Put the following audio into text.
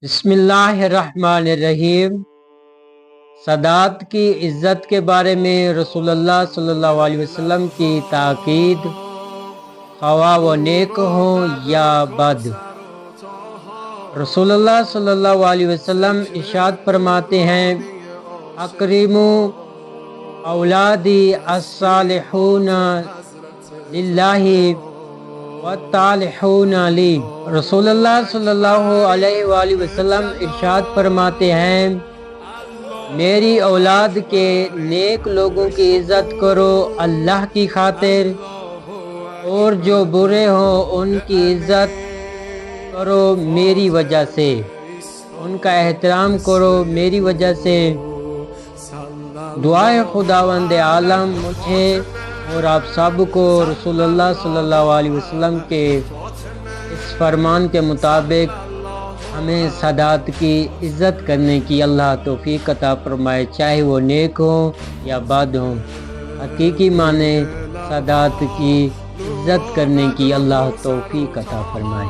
بسم اللہ الرحمن الرحیم۔ سادات کی عزت کے بارے میں رسول اللہ صلی اللہ علیہ وسلم کی تاکید، خواہ وہ نیک ہوں یا بد۔ رسول اللہ صلی اللہ علیہ وسلم ارشاد فرماتے ہیں، اکرموا اولادی الصالحون للہ وَالطَّالِحُونَ لِي۔ رسول اللہ صلی اللہ علیہ وآلہ وسلم ارشاد فرماتے ہیں، میری اولاد کے نیک لوگوں کی عزت کرو اللہ کی خاطر، اور جو برے ہوں ان کی عزت کرو میری وجہ سے، ان کا احترام کرو میری وجہ سے۔ دعائے خداوند عالم مجھے اور آپ سب کو رسول اللہ صلی اللہ علیہ وسلم کے اس فرمان کے مطابق ہمیں سادات کی عزت کرنے کی اللہ توفیق عطا فرمائے، چاہے وہ نیک ہوں یا بد ہوں۔ حقیقی معنی سادات کی عزت کرنے کی اللہ توفیق عطا فرمائے۔